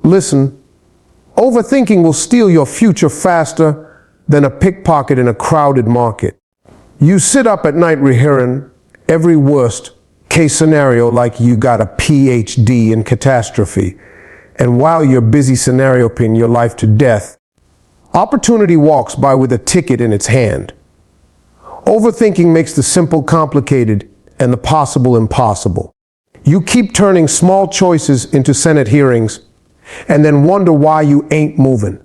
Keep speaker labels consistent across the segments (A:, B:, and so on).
A: Listen, overthinking will steal your future faster than a pickpocket in a crowded market. You sit up at night rehearing every worst case scenario like you got a PhD in catastrophe. And while you're busy scenario-ing your life to death, opportunity walks by with a ticket in its hand. Overthinking makes the simple complicated and the possible impossible. You keep turning small choices into Senate hearings and then wonder why you ain't moving.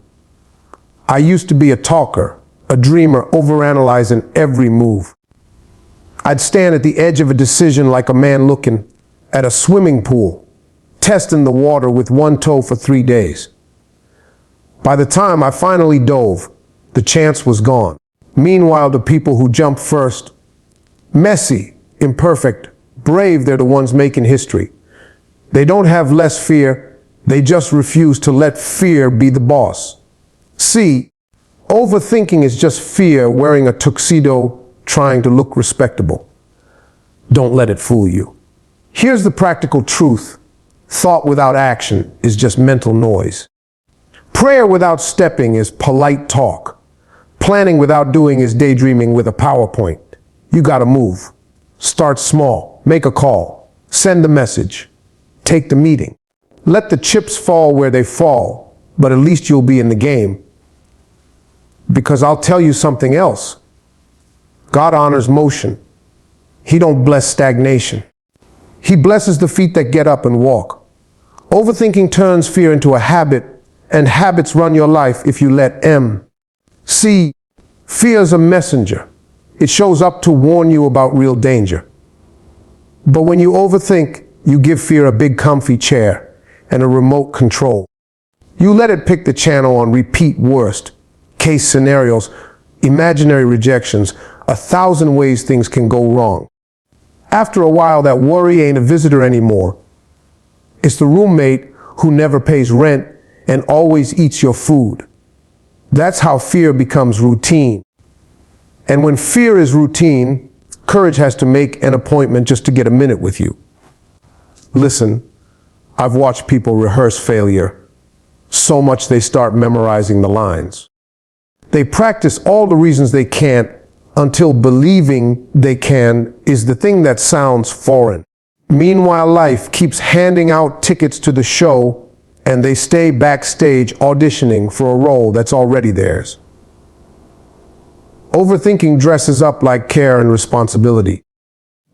A: I used to be a talker, a dreamer, overanalyzing every move. I'd stand at the edge of a decision like a man looking at a swimming pool, testing the water with one toe for 3 days. By the time I finally dove, the chance was gone. Meanwhile, the people who jump first, messy, imperfect, brave, they're the ones making history. They don't have less fear, they just refuse to let fear be the boss. See, overthinking is just fear wearing a tuxedo trying to look respectable. Don't let it fool you. Here's the practical truth. Thought without action is just mental noise. Prayer without stepping is polite talk. Planning without doing is daydreaming with a PowerPoint. You gotta move. Start small. Make a call. Send the message. Take the meeting. Let the chips fall where they fall, but at least you'll be in the game. Because I'll tell you something else. God honors motion. He don't bless stagnation. He blesses the feet that get up and walk. Overthinking turns fear into a habit, and habits run your life if you let them. See, fear is a messenger. It shows up to warn you about real danger. But when you overthink, you give fear a big comfy chair and a remote control. You let it pick the channel on repeat worst case scenarios, imaginary rejections, 1,000 ways things can go wrong. After a while, that worry ain't a visitor anymore. It's the roommate who never pays rent and always eats your food. That's how fear becomes routine. And when fear is routine, courage has to make an appointment just to get a minute with you. Listen, I've watched people rehearse failure so much they start memorizing the lines. They practice all the reasons they can't until believing they can is the thing that sounds foreign. Meanwhile, life keeps handing out tickets to the show, and they stay backstage auditioning for a role that's already theirs. Overthinking dresses up like care and responsibility,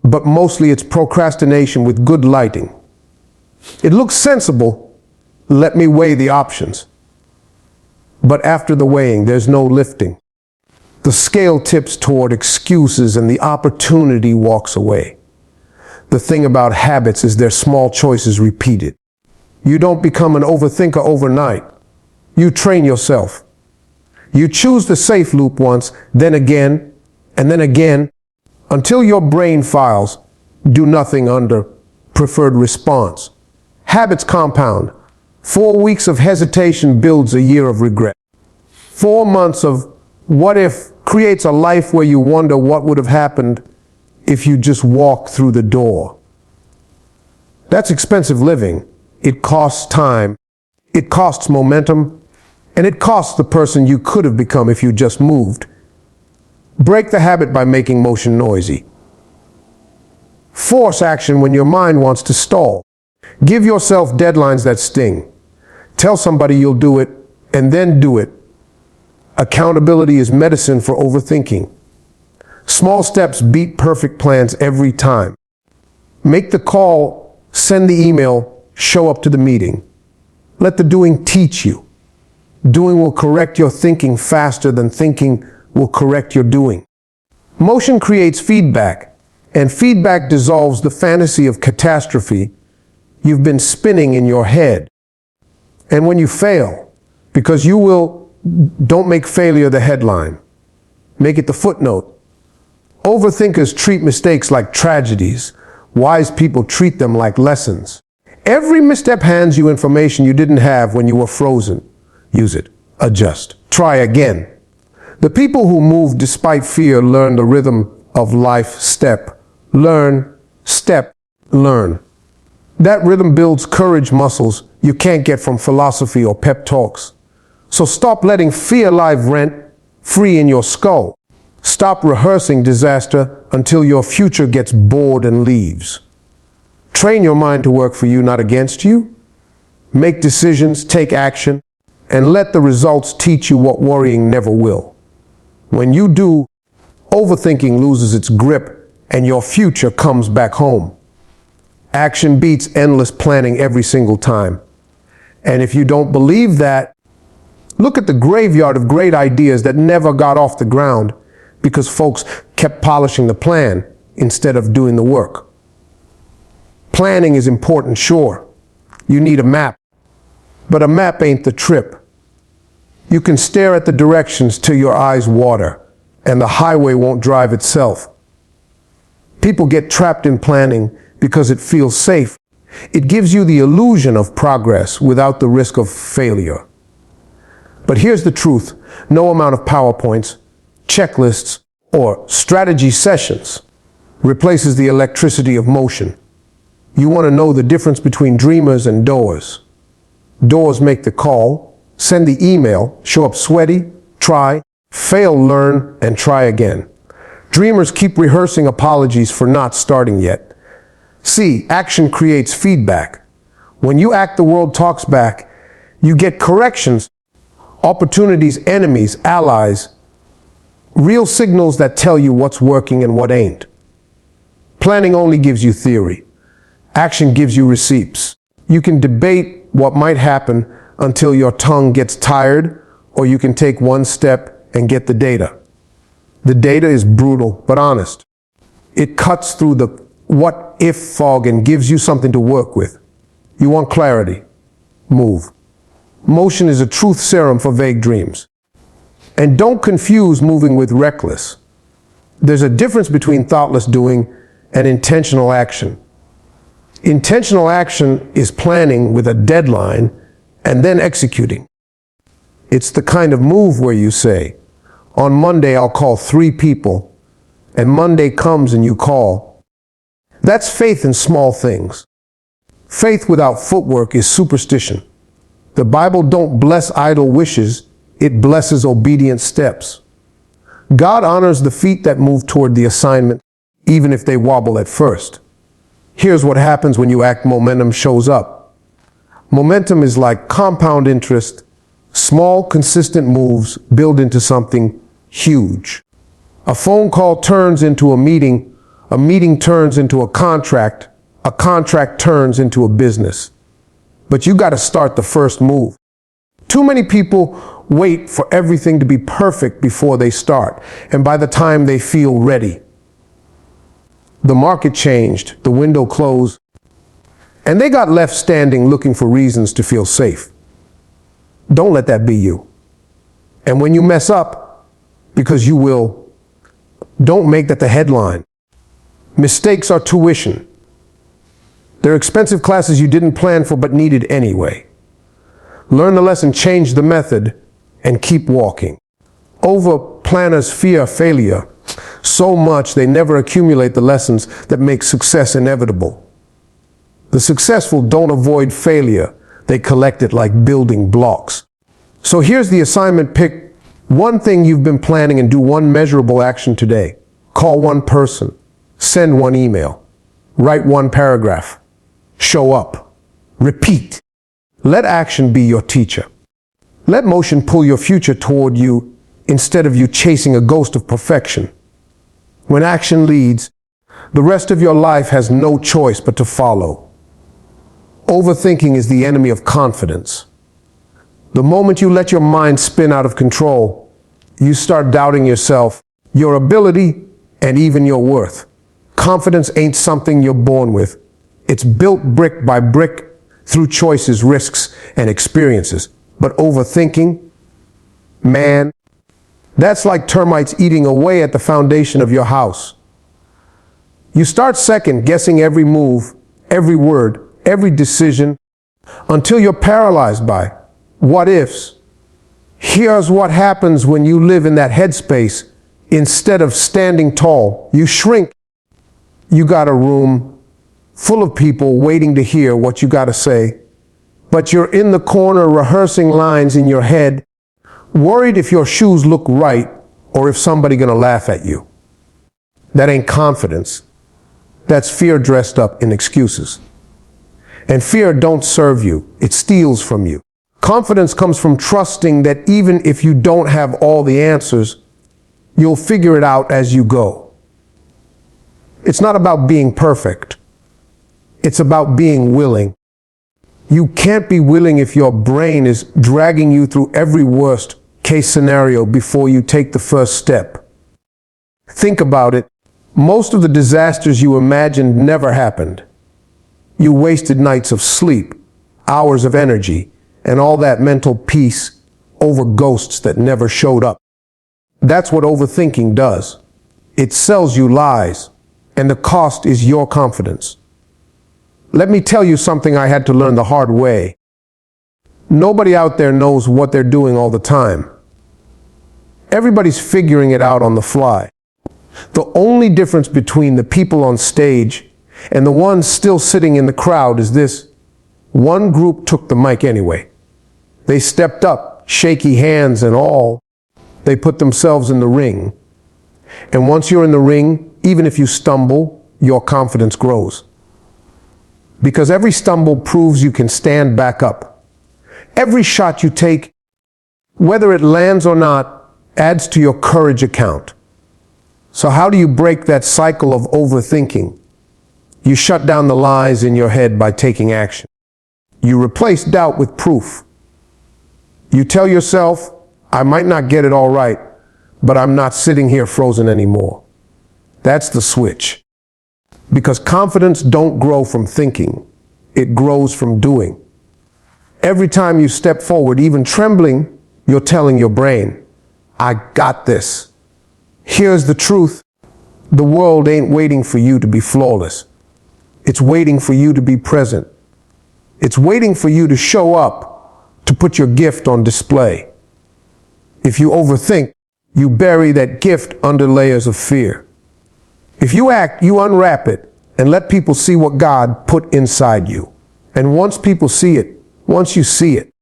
A: but mostly it's procrastination with good lighting. It looks sensible, let me weigh the options. But after the weighing, there's no lifting. The scale tips toward excuses and the opportunity walks away. The thing about habits is they're small choices repeated. You don't become an overthinker overnight. You train yourself. You choose the safe loop once, then again, and then again, until your brain files do nothing under preferred response. Habits compound. 4 weeks of hesitation builds a year of regret. 4 months of what if creates a life where you wonder what would have happened if you just walked through the door. That's expensive living. It costs time, it costs momentum, and it costs the person you could have become if you just moved. Break the habit by making motion noisy. Force action when your mind wants to stall. Give yourself deadlines that sting. Tell somebody you'll do it, and then do it. Accountability is medicine for overthinking. Small steps beat perfect plans every time. Make the call, send the email, show up to the meeting. Let the doing teach you. Doing will correct your thinking faster than thinking will correct your doing. Motion creates feedback, and feedback dissolves the fantasy of catastrophe you've been spinning in your head. And when you fail, because you will, don't make failure the headline. Make it the footnote. Overthinkers treat mistakes like tragedies. Wise people treat them like lessons. Every misstep hands you information you didn't have when you were frozen. Use it. Adjust. Try again. The people who move despite fear learn the rhythm of life. Step, learn, step, learn. That rhythm builds courage muscles you can't get from philosophy or pep talks. So stop letting fear live rent free in your skull. Stop rehearsing disaster until your future gets bored and leaves. Train your mind to work for you, not against you. Make decisions, take action, and let the results teach you what worrying never will. When you do, overthinking loses its grip and your future comes back home. Action beats endless planning every single time. And if you don't believe that, look at the graveyard of great ideas that never got off the ground because folks kept polishing the plan instead of doing the work. Planning is important, sure. You need a map. But a map ain't the trip. You can stare at the directions till your eyes water, and the highway won't drive itself. People get trapped in planning because it feels safe. It gives you the illusion of progress without the risk of failure. But here's the truth. No amount of PowerPoints, checklists, or strategy sessions replaces the electricity of motion. You want to know the difference between dreamers and doers. Doers make the call, send the email, show up sweaty, try, fail, learn, and try again. Dreamers keep rehearsing apologies for not starting yet. See, action creates feedback. When you act, the world talks back. You get corrections, opportunities, enemies, allies, real signals that tell you what's working and what ain't. Planning only gives you theory. Action gives you receipts. You can debate what might happen until your tongue gets tired, or you can take one step and get the data. The data is brutal but honest. It cuts through the what-if fog and gives you something to work with. You want clarity? Move. Motion is a truth serum for vague dreams. And don't confuse moving with reckless. There's a difference between thoughtless doing and intentional action. Intentional action is planning with a deadline and then executing. It's the kind of move where you say, on Monday I'll call 3 people, and Monday comes and you call. That's faith in small things. Faith without footwork is superstition. The Bible don't bless idle wishes, it blesses obedient steps. God honors the feet that move toward the assignment, even if they wobble at first. Here's what happens when you act. Momentum shows up. Momentum is like compound interest. Small, consistent moves build into something huge. A phone call turns into a meeting turns into a contract turns into a business. But you got to start the first move. Too many people wait for everything to be perfect before they start, and by the time they feel ready, the market changed, the window closed, and they got left standing looking for reasons to feel safe. Don't let that be you. And when you mess up, because you will, don't make that the headline. Mistakes are tuition. They're expensive classes you didn't plan for but needed anyway. Learn the lesson, change the method, and keep walking. Over planners fear failure so much they never accumulate the lessons that make success inevitable. The successful don't avoid failure, they collect it like building blocks. So here's the assignment. Pick one thing you've been planning and do one measurable action today. Call one person, send one email, write one paragraph, show up, repeat. Let action be your teacher. Let motion pull your future toward you instead of you chasing a ghost of perfection. When action leads, the rest of your life has no choice but to follow. Overthinking is the enemy of confidence. The moment you let your mind spin out of control, you start doubting yourself, your ability, and even your worth. Confidence ain't something you're born with. It's built brick by brick through choices, risks, and experiences. But overthinking, man, that's like termites eating away at the foundation of your house. You start second guessing every move, every word, every decision, until you're paralyzed by what ifs. Here's what happens when you live in that headspace. Instead of standing tall, you shrink. You got a room full of people waiting to hear what you got to say, but you're in the corner rehearsing lines in your head, worried if your shoes look right or if somebody's gonna laugh at you. That ain't confidence. That's fear dressed up in excuses. And fear don't serve you, it steals from you. Confidence comes from trusting that even if you don't have all the answers, you'll figure it out as you go. It's not about being perfect. It's about being willing. You can't be willing if your brain is dragging you through every worst case scenario before you take the first step. Think about it. Most of the disasters you imagined never happened. You wasted nights of sleep, hours of energy, and all that mental peace over ghosts that never showed up. That's what overthinking does. It sells you lies, and the cost is your confidence. Let me tell you something I had to learn the hard way. Nobody out there knows what they're doing all the time. Everybody's figuring it out on the fly. The only difference between the people on stage and the ones still sitting in the crowd is this: one group took the mic anyway. They stepped up, shaky hands and all. They put themselves in the ring. And once you're in the ring, even if you stumble, your confidence grows. Because every stumble proves you can stand back up. Every shot you take, whether it lands or not, adds to your courage account. So how do you break that cycle of overthinking? You shut down the lies in your head by taking action. You replace doubt with proof. You tell yourself, I might not get it all right, but I'm not sitting here frozen anymore. That's the switch. Because confidence don't grow from thinking, it grows from doing. Every time you step forward, even trembling, you're telling your brain, I got this. Here's the truth. The world ain't waiting for you to be flawless. It's waiting for you to be present. It's waiting for you to show up, to put your gift on display. If you overthink, you bury that gift under layers of fear. If you act, you unwrap it and let people see what God put inside you. And once people see it, once you see it,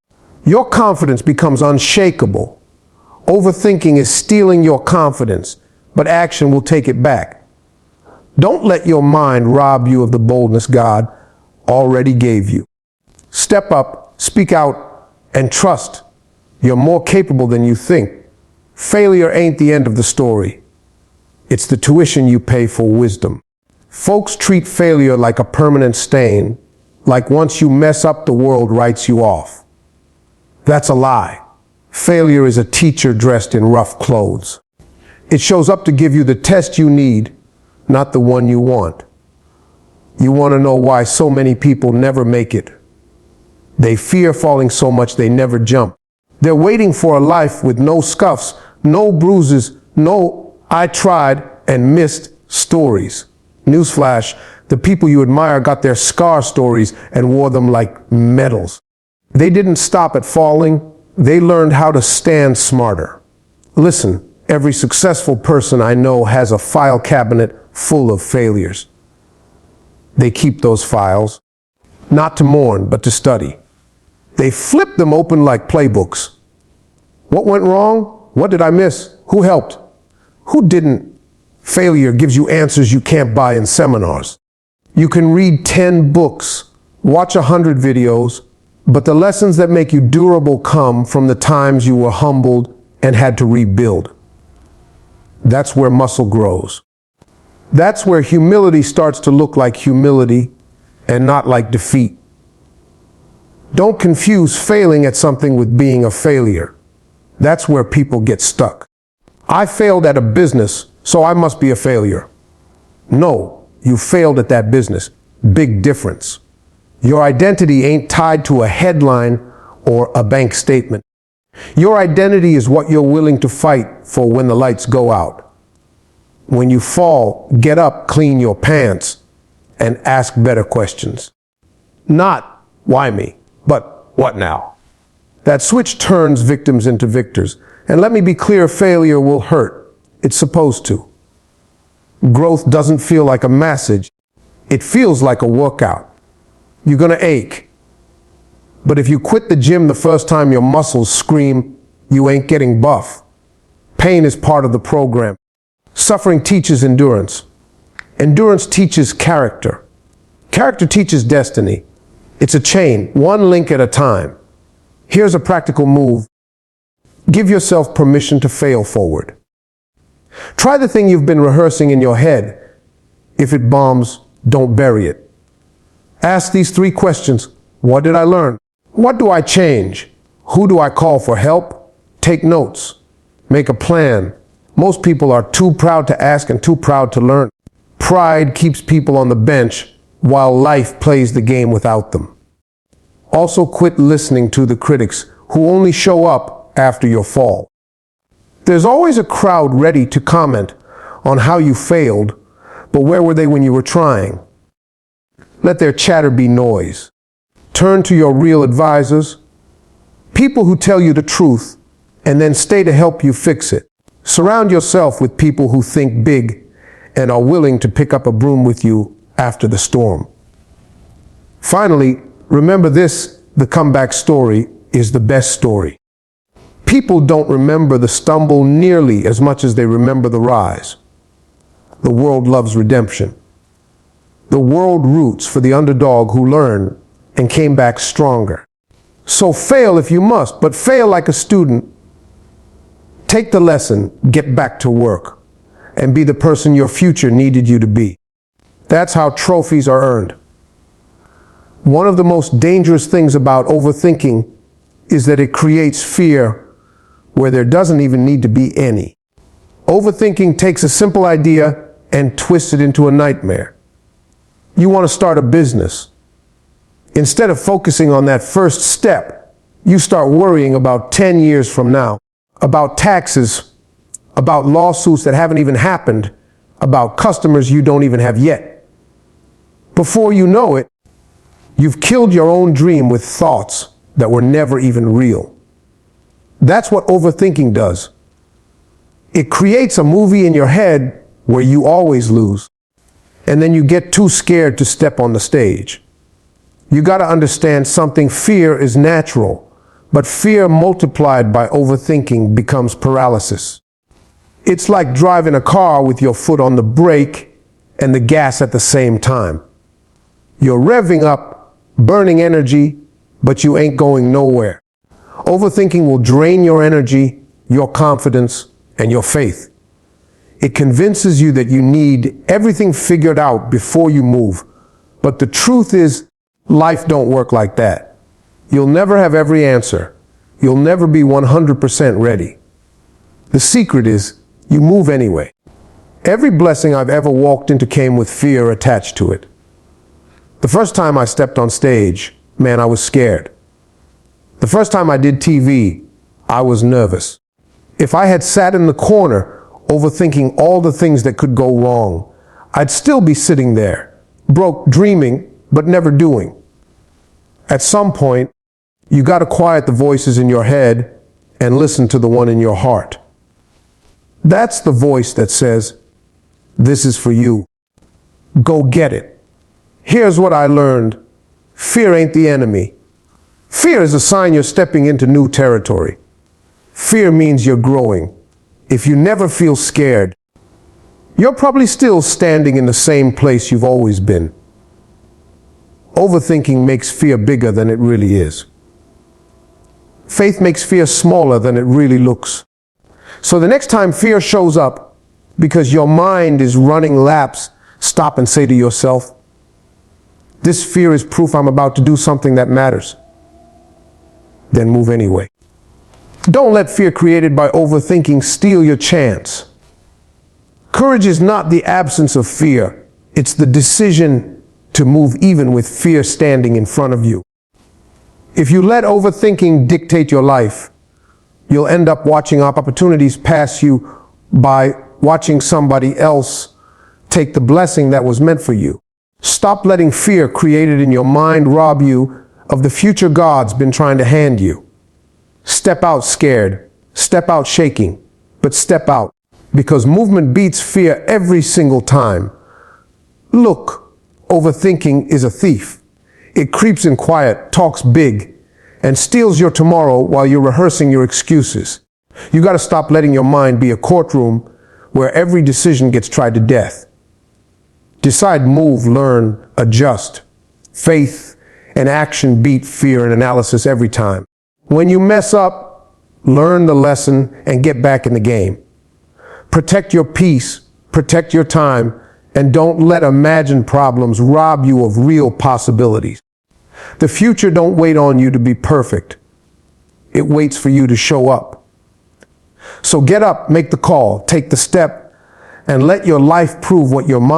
A: your confidence becomes unshakable. Overthinking is stealing your confidence, but action will take it back. Don't let your mind rob you of the boldness God already gave you. Step up, speak out, and trust. You're more capable than you think. Failure ain't the end of the story. It's the tuition you pay for wisdom. Folks treat failure like a permanent stain, like once you mess up, the world writes you off. That's a lie. Failure is a teacher dressed in rough clothes. It shows up to give you the test you need, not the one you want. You want to know why so many people never make it? They fear falling so much they never jump. They're waiting for a life with no scuffs, no bruises, no I tried and missed stories. Newsflash, the people you admire got their scar stories and wore them like medals. They didn't stop at falling. They learned how to stand smarter. Listen, every successful person I know has a file cabinet full of failures. They keep those files, not to mourn, but to study. They flip them open like playbooks. What went wrong? What did I miss? Who helped? Who didn't? Failure gives you answers you can't buy in seminars. You can read 10 books, watch 100 videos, but the lessons that make you durable come from the times you were humbled and had to rebuild. That's where muscle grows. That's where humility starts to look like humility and not like defeat. Don't confuse failing at something with being a failure. That's where people get stuck. I failed at a business, so I must be a failure. No, you failed at that business. Big difference. Your identity ain't tied to a headline or a bank statement. Your identity is what you're willing to fight for when the lights go out. When you fall, get up, clean your pants, and ask better questions. Not, why me? But what now? That switch turns victims into victors. And let me be clear, failure will hurt. It's supposed to. Growth doesn't feel like a massage. It feels like a workout. You're gonna ache. But if you quit the gym the first time your muscles scream, you ain't getting buff. Pain is part of the program. Suffering teaches endurance. Endurance teaches character. Character teaches destiny. It's a chain, one link at a time. Here's a practical move. Give yourself permission to fail forward. Try the thing you've been rehearsing in your head. If it bombs, don't bury it. Ask these 3 questions. What did I learn? What do I change? Who do I call for help? Take notes. Make a plan. Most people are too proud to ask and too proud to learn. Pride keeps people on the bench while life plays the game without them. Also, quit listening to the critics who only show up after your fall. There's always a crowd ready to comment on how you failed, but where were they when you were trying? Let their chatter be noise. Turn to your real advisors, people who tell you the truth and then stay to help you fix it. Surround yourself with people who think big and are willing to pick up a broom with you after the storm. Finally, remember this: the comeback story is the best story. People don't remember the stumble nearly as much as they remember the rise. The world loves redemption. The world roots for the underdog who learned and came back stronger. So fail if you must, but fail like a student. Take the lesson, get back to work, and be the person your future needed you to be. That's how trophies are earned. One of the most dangerous things about overthinking is that it creates fear where there doesn't even need to be any. Overthinking takes a simple idea and twists it into a nightmare. You want to start a business. Instead of focusing on that first step, you start worrying about 10 years from now, about taxes, about lawsuits that haven't even happened, about customers you don't even have yet. Before you know it, you've killed your own dream with thoughts that were never even real. That's what overthinking does. It creates a movie in your head where you always lose, and then you get too scared to step on the stage. You got to understand something: fear is natural, but fear multiplied by overthinking becomes paralysis. It's like driving a car with your foot on the brake and the gas at the same time. You're revving up, burning energy, but you ain't going nowhere. Overthinking will drain your energy, your confidence, and your faith. It convinces you that you need everything figured out before you move. But the truth is, life don't work like that. You'll never have every answer. You'll never be 100% ready. The secret is, you move anyway. Every blessing I've ever walked into came with fear attached to it. The first time I stepped on stage, man, I was scared. The first time I did TV, I was nervous. If I had sat in the corner, overthinking all the things that could go wrong, I'd still be sitting there, broke, dreaming, but never doing. At some point, you got to quiet the voices in your head and listen to the one in your heart. That's the voice that says, "This is for you. Go get it." Here's what I learned. Fear ain't the enemy. Fear is a sign you're stepping into new territory. Fear means you're growing. If you never feel scared, you're probably still standing in the same place you've always been. Overthinking makes fear bigger than it really is. Faith makes fear smaller than it really looks. So the next time fear shows up because your mind is running laps, stop and say to yourself, "This fear is proof I'm about to do something that matters." Then move anyway. Don't let fear created by overthinking steal your chance. Courage is not the absence of fear. It's the decision to move even with fear standing in front of you. If you let overthinking dictate your life, you'll end up watching opportunities pass you by, watching somebody else take the blessing that was meant for you. Stop letting fear created in your mind rob you of the future God's been trying to hand you. Step out scared, step out shaking, but step out, because movement beats fear every single time. Look, overthinking is a thief. It creeps in quiet, talks big, and steals your tomorrow while you're rehearsing your excuses. You got to stop letting your mind be a courtroom where every decision gets tried to death. Decide, move, learn, adjust. Faith and action beat fear and analysis every time. When you mess up, learn the lesson and get back in the game. Protect your peace, protect your time, and don't let imagined problems rob you of real possibilities. The future don't wait on you to be perfect. It waits for you to show up. So get up, make the call, take the step, and let your life prove what your mind